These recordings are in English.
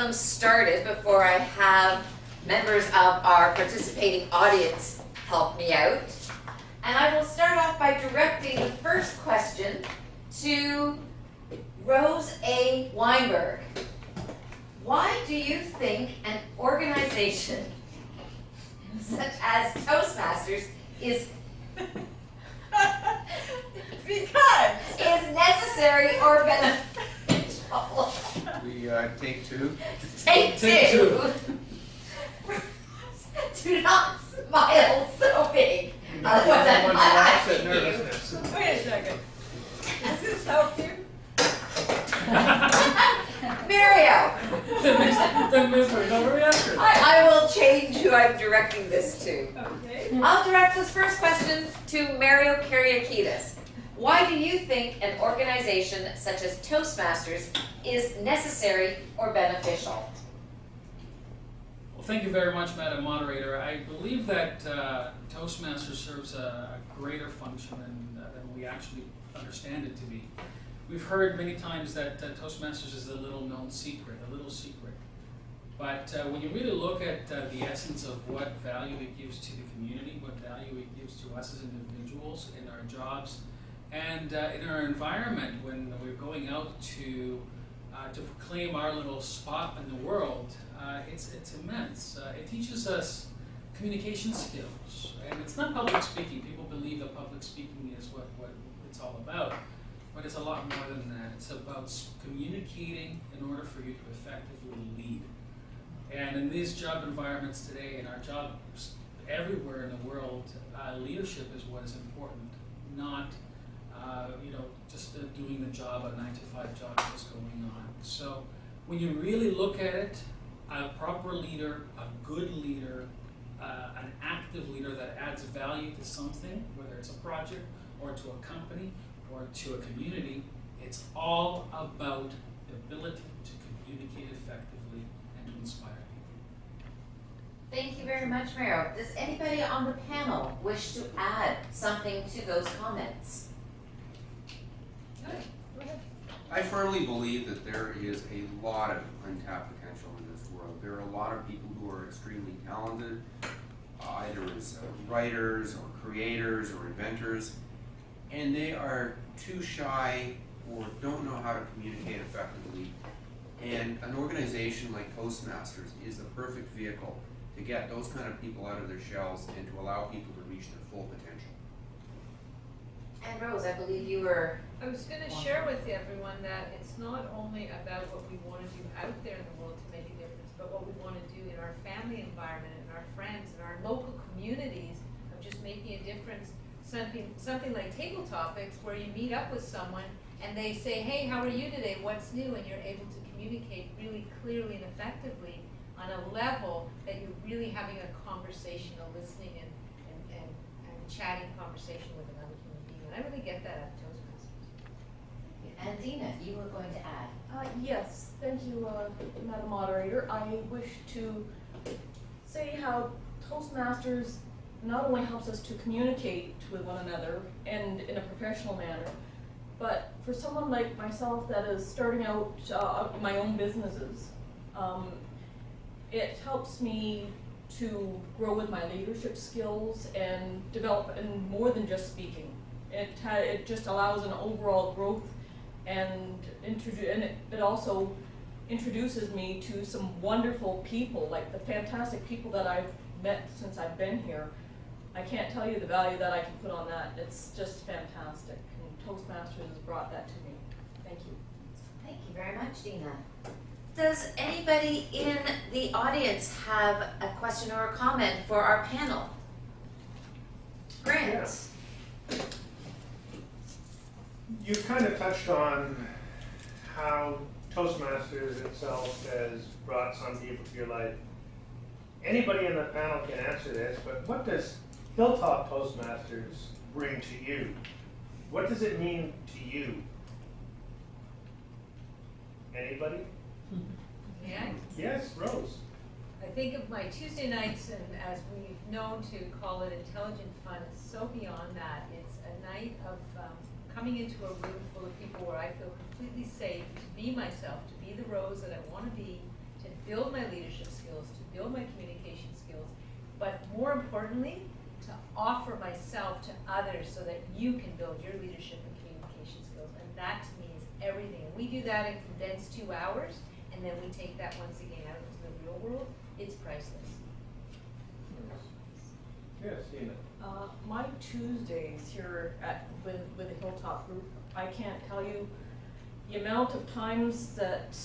them started before I have members of our participating audience help me out. And I will start off by directing the first question to Rose A. Weinberg. Why do you think an organization such as Toastmasters is necessary or beneficial? We take two. Take two. Do not smile so big. Otherwise I'm laughing at you. Wait a second. Does this help you? Mario, After. I will change who I'm directing this to. Okay. I'll direct this first question to Mario Kyriakides. Why do you think an organization such as Toastmasters is necessary or beneficial? Well, thank you very much, Madam Moderator. I believe that Toastmasters serves a greater function than we actually understand it to be. We've heard many times that Toastmasters is a little secret. But when you really look at the essence of what value it gives to the community, what value it gives to us as individuals in our jobs, and in our environment when we're going out to proclaim our little spot in the world, it's immense. It teaches us communication skills, and it's not public speaking. People believe that public speaking is what it's all about. But it's a lot more than that. It's about communicating in order for you to effectively lead. And in these job environments today, in our jobs everywhere in the world, leadership is what is important, not just doing the job, a 9-to-5 job that's going on. So when you really look at it, a proper leader, a good leader, an active leader that adds value to something, whether it's a project or to a company, or to a community, it's all about the ability to communicate effectively and to inspire people. Thank you very much, Mario. Does anybody on the panel wish to add something to those comments? I firmly believe that there is a lot of untapped potential in this world. There are a lot of people who are extremely talented, either as writers or creators or inventors, and they are too shy or don't know how to communicate effectively. And an organization like Toastmasters is the perfect vehicle to get those kind of people out of their shells and to allow people to reach their full potential. And Rose, I believe you were... I was going to share with everyone that it's not only about what we want to do out there in the world to make a difference, but what we want to do in our family environment, and our friends, and our local communities of just making a difference. Something like Table Topics, where you meet up with someone and they say, hey, how are you today? What's new? And you're able to communicate really clearly and effectively on a level that you're really having a conversation, a listening and chatting conversation with another human being. And I really get that at Toastmasters. And Dina, you were going to add. Yes, thank you, Madam Moderator. I wish to say how Toastmasters not only helps us to communicate with one another and in a professional manner, but for someone like myself that is starting out my own businesses, it helps me to grow with my leadership skills and develop in more than just speaking. It just allows an overall growth, and it also introduces me to some wonderful people, like the fantastic people that I've met since I've been here. I can't tell you the value that I can put on that. It's just fantastic, and Toastmasters has brought that to me. Thank you. Thank you very much, Dina. Does anybody in the audience have a question or a comment for our panel? Grant. Yes. You kind of touched on how Toastmasters itself has brought some people to your life. Anybody in the panel can answer this, but what does Hilltop Toastmasters bring to you? What does it mean to you? Anybody? Yeah. Yes, Rose. I think of my Tuesday nights, and as we've known to call it intelligent fun, it's so beyond that. It's a night of coming into a room full of people where I feel completely safe to be myself, to be the Rose that I want to be, to build my leadership skills, to build my communication skills, but more importantly, to offer myself to others so that you can build your leadership and communication skills. And that to me is everything. And we do that in condensed 2 hours, and then we take that once again out into the real world. It's priceless. Yes, Tina. My Tuesdays here with the Hilltop group, I can't tell you the amount of times that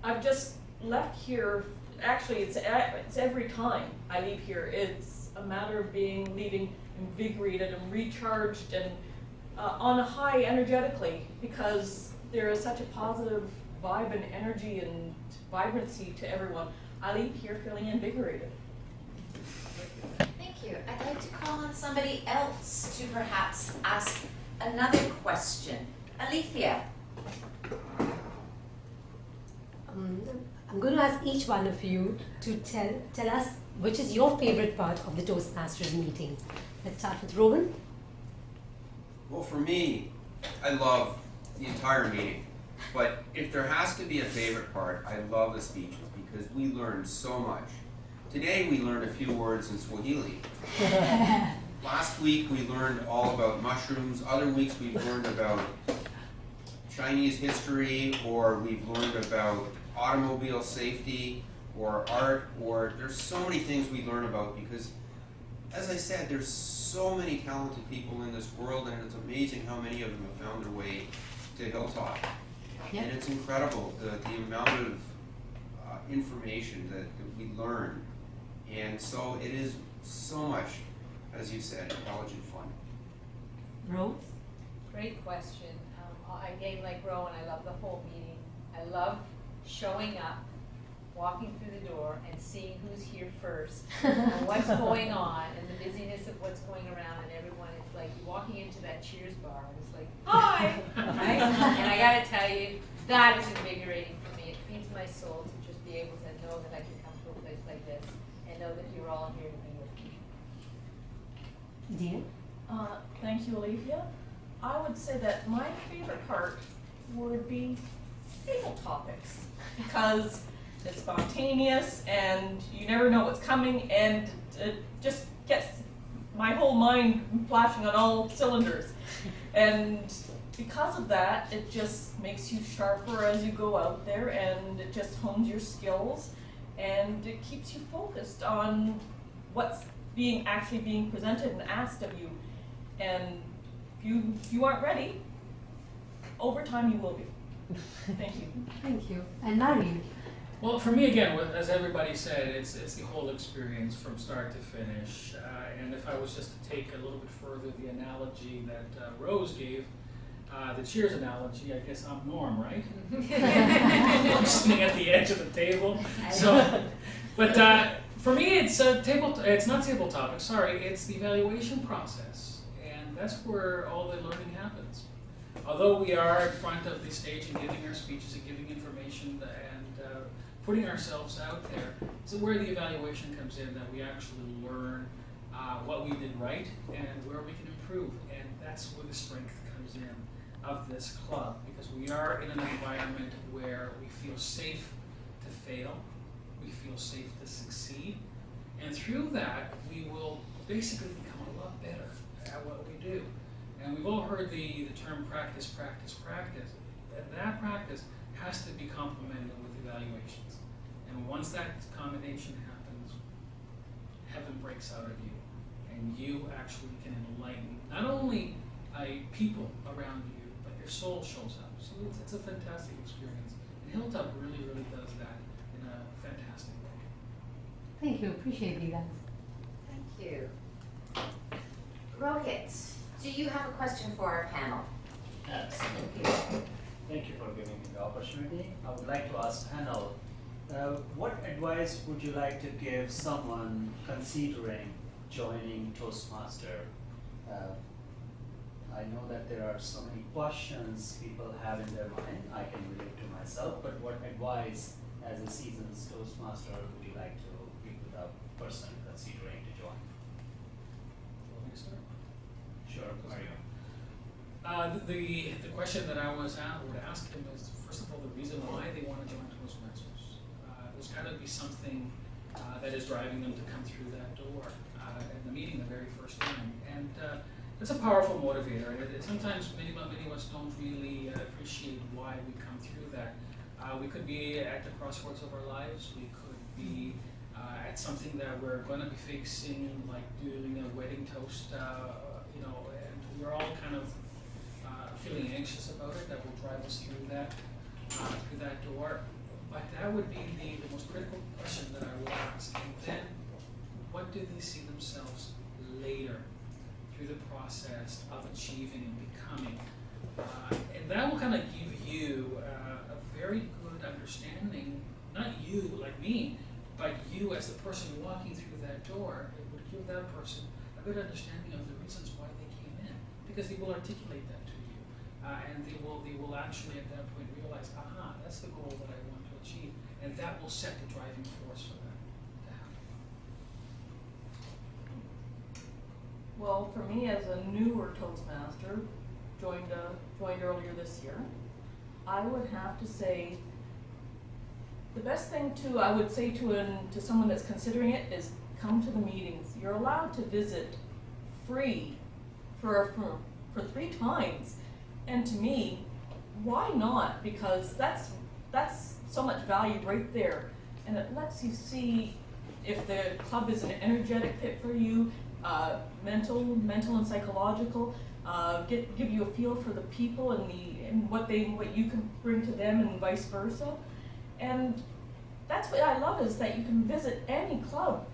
I've just left here. Actually, it's every time I leave here. It's a matter of leaving invigorated and recharged and on a high energetically, because there is such a positive vibe and energy and vibrancy to everyone. I leave here feeling invigorated. Thank you. I'd like to call on somebody else to perhaps ask another question. Alethea. I'm going to ask each one of you to tell us which is your favorite part of the Toastmasters meeting. Let's start with Rowan. Well, for me, I love the entire meeting. But if there has to be a favorite part, I love the speeches because we learned so much. Today we learned a few words in Swahili. Last week we learned all about mushrooms. Other weeks we've learned about Chinese history, or we've learned about automobile safety, or art, or there's so many things we learn about because, as I said, there's so many talented people in this world, and it's amazing how many of them have found their way to Hilltop. Yeah. And it's incredible, the amount of information that we learn. And so it is so much, as you said, intelligent fun. Rose? Great question. Again, like Rowan, I love the whole meeting. I love showing up, walking through the door, and seeing who's here first, and what's going on, and the busyness of what's going around, and everyone. It's like walking into that Cheers bar, and it's like, hi, right? And I gotta tell you, that is invigorating for me. It feeds my soul to just be able to know that I can come to a place like this and know that you're all here to be with me. Dear? Thank you, Olivia. I would say that my favorite part would be table topics, because it's spontaneous and you never know what's coming, and it just gets my whole mind flashing on all cylinders. And because of that, it just makes you sharper as you go out there, and it just hones your skills, and it keeps you focused on what's actually being presented and asked of you. And if you aren't ready, over time you will be. Thank you. Thank you. And Marion? Well, for me, again, as everybody said, it's the whole experience from start to finish. And if I was just to take a little bit further the analogy that Rose gave, the Cheers analogy, I guess I'm Norm, right? I'm sitting at the edge of the table. So, but for me, it's not table topics. Sorry, it's the evaluation process, and that's where all the learning happens. Although we are in front of the stage and giving our speeches and giving information and putting ourselves out there, is where the evaluation comes in, that we actually learn what we did right and where we can improve. And that's where the strength comes in of this club, because we are in an environment where we feel safe to fail, we feel safe to succeed, and through that we will basically become a lot better at what we do. And we've all heard the term practice, practice, practice. And that practice has to be complemented with evaluations. And once that combination happens, heaven breaks out of you. And you actually can enlighten not only people around you, but your soul shows up. So it's a fantastic experience. And Hilltop really, really does that in a fantastic way. Thank you. Appreciate you guys. Thank you. Rohit, do you have a question for our panel? Absolutely. Thank you for giving me the opportunity. I would like to ask panel, what advice would you like to give someone considering joining Toastmaster? I know that there are so many questions people have in their mind. I can relate to myself, but what advice as a seasoned Toastmaster would you like to give with a person considering to join? Do you want me to start? Sure, Mario. The question that I would ask him is, first of all, the reason why they want to join Toastmasters. There's got to be something that is driving them to come through that door in the meeting the very first time. And it's a powerful motivator. Sometimes many of us don't really appreciate why we come through that. We could be at the crossroads of our lives. We could be at something that we're going to be facing, like doing a wedding toast, and we're all kind of feeling anxious about it. That will drive us through that door. But that would be the most critical question that I would ask. And then, what do they see themselves later through the process of achieving and becoming? And that will kind of give you a very good understanding, not you like me, but you as the person walking through that door. It would give that person a good understanding of the reasons why they came in, because they will articulate that to you, and they will actually at that point realize, aha, that's the goal that I want to achieve, and that will set the driving force for that to happen. Well, for me as a newer Toastmaster, joined earlier this year, I would have to say the best thing I would say to someone that's considering it is come to the meetings. You're allowed to visit free for 3 times, and to me, why not? Because that's so much value right there, and it lets you see if the club is an energetic fit for you, mental and psychological. Give you a feel for the people and what you can bring to them, and vice versa. And that's what I love, is that you can visit any club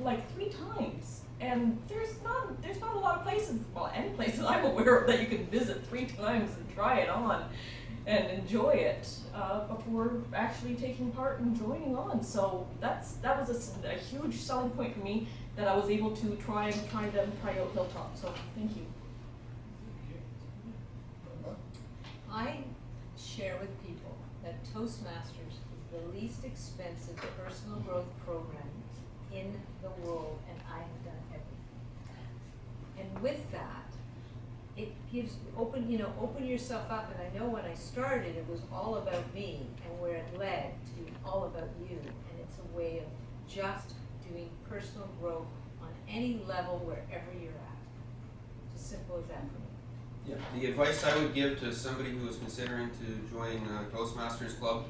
like 3 times. And there's not a lot of places, well, any places I'm aware of, that you can visit 3 times and try it on and enjoy it before actually taking part and joining on. So that was a huge selling point for me, that I was able to try out Hilltop. So thank you. I share with people that Toastmasters is the least expensive personal growth program in the world, and I have done everything. And with that, it gives open yourself up. And I know when I started, it was all about me, and where it led to all about you. And it's a way of just doing personal growth on any level, wherever you're at. It's as simple as that for me. Yeah. The advice I would give to somebody who is considering to join Toastmasters Club,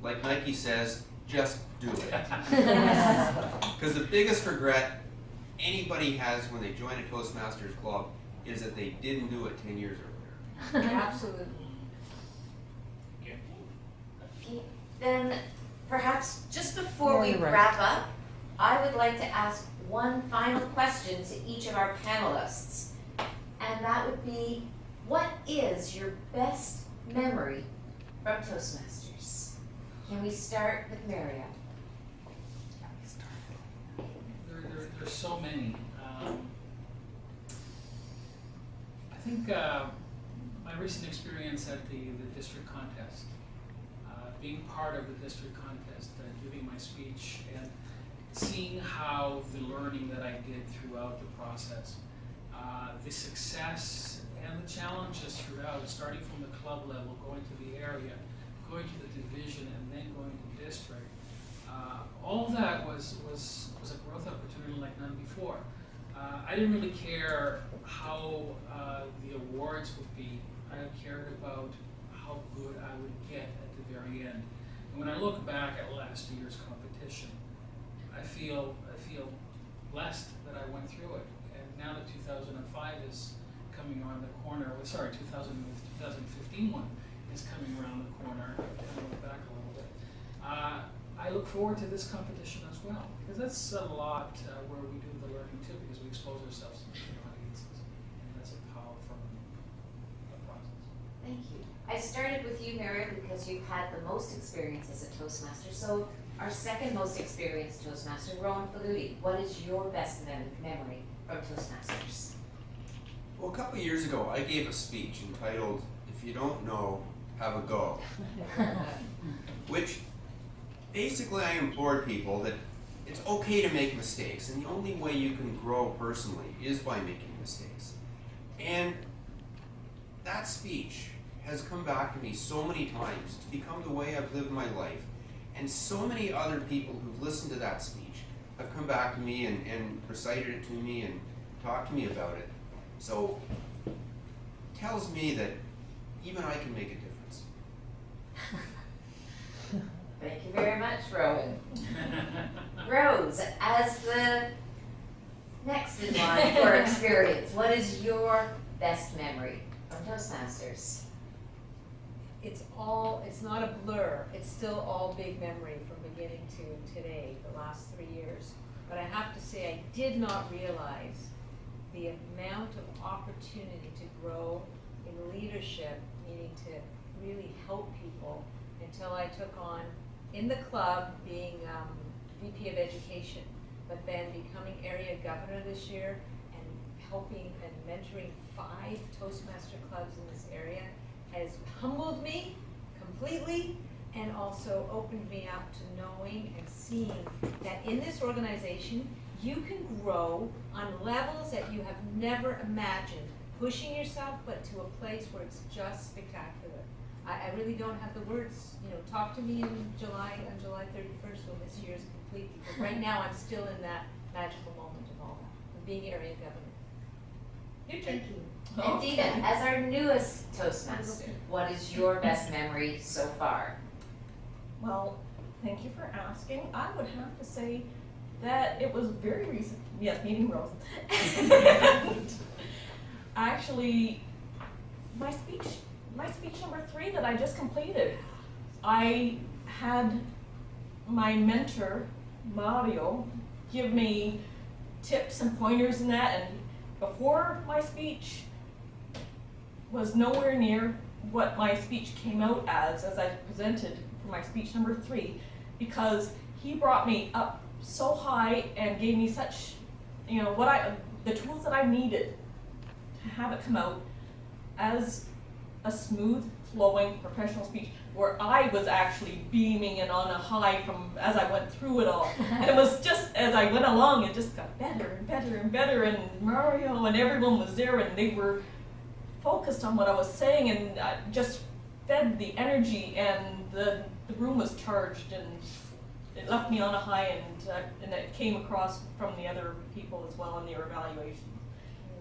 like Nike says, just do it. Because the biggest regret anybody has when they join a Toastmasters Club is that they didn't do it 10 years earlier. Absolutely. Okay, then perhaps just before we Right. wrap up, I would like to ask one final question to each of our panelists. And that would be, what is your best memory from Toastmasters? Can we start with Maria? There's so many. I think my recent experience at the district contest, being part of the district contest, giving my speech, and seeing how the learning that I did throughout the process, the success and the challenges throughout, starting from the club level, going to the area, going to the division, and then going to district. All of that was a growth opportunity like none before. I didn't really care how the awards would be. I cared about how good I would get at the very end. And when I look back at last year's competition, I feel blessed that I went through it. And now that 2005 is coming around the corner, 2015 one is coming around the corner, I kind of look back a little bit. I look forward to this competition as well, because that's a lot where we do the learning too, because we expose ourselves to different audiences, and that's a powerful process. Thank you. I started with you, Maria, because you've had the most experience as a Toastmaster. So our second most experienced Toastmaster, Rowan Faludi, what is your best memory from Toastmasters? Well, a couple of years ago, I gave a speech entitled, "If You Don't Know, Have a Go," which basically I implored people that it's okay to make mistakes, and the only way you can grow personally is by making mistakes. And that speech has come back to me so many times. It's become the way I've lived my life. And so many other people who've listened to that speech have come back to me and recited it to me and talked to me about it. So tells me that even I can make a difference. Thank you very much, Rowan. Rose, as the next in line for experience, what is your best memory from Toastmasters? It's not a blur, it's still all big memory from beginning to today, the last 3 years. But I have to say, I did not realize the amount of opportunity to grow in leadership, meaning to really help people, until I took on, in the club, being VP of Education, but then becoming area governor this year and helping and mentoring 5 Toastmaster clubs in this area has humbled me completely, and also opened me up to knowing and seeing that in this organization, you can grow on levels that you have never imagined, pushing yourself, but to a place where it's just spectacular. I really don't have the words, talk to me on July 31st when this year is complete, because right now I'm still in that magical moment of all that, of being area governor. Your turn. And Dina, as our newest Toastmaster, what is your best memory so far? Well, thank you for asking. I would have to say that it was very recent. Yes, meeting Rose. And actually, my speech number 3 that I just completed, I had my mentor, Mario, give me tips and pointers in that, and before my speech was nowhere near what my speech came out as I presented for my speech number 3, because he brought me up so high and gave me such, the tools that I needed to have it come out as a smooth flowing professional speech, where I was actually beaming and on a high from as I went through it all. And it was just as I went along, it just got better and better and better, and Mario and everyone was there, and they were focused on what I was saying, and I just fed the energy, and the room was charged, and it left me on a high, and it came across from the other people as well in their evaluations.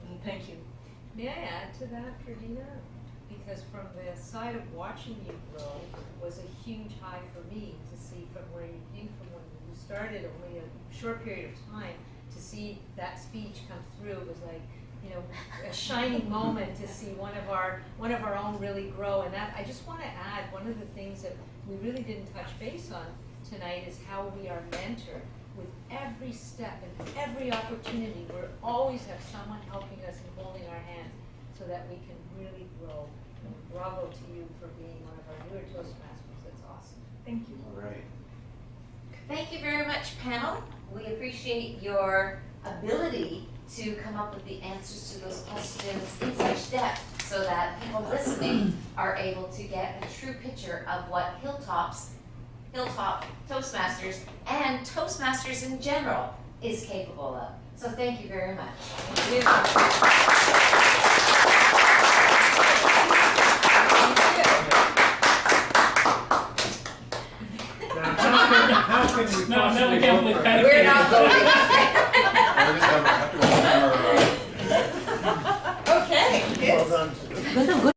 And thank you. May I add to that, Ferdina? Because from the side of watching you grow was a huge high for me to see from where you came from when you started only a short period of time, to see that speech come through was like, a shining moment to see one of our own really grow. And that, I just want to add, one of the things that we really didn't touch base on tonight is how we are mentored with every step and every opportunity. We always have someone helping us and holding our hands so that we can really grow. And bravo to you for being one of our newer Toastmasters. That's awesome. Thank you. All right. Thank you very much, panel. We appreciate your ability to come up with the answers to those questions in such depth so that people listening are able to get a true picture of what Hilltop Toastmasters and Toastmasters in general is capable of. So thank you very much. Thank Now, how can we No, possibly we can't vote believe for that. We're not voting. I just have to Okay. Well done. Good.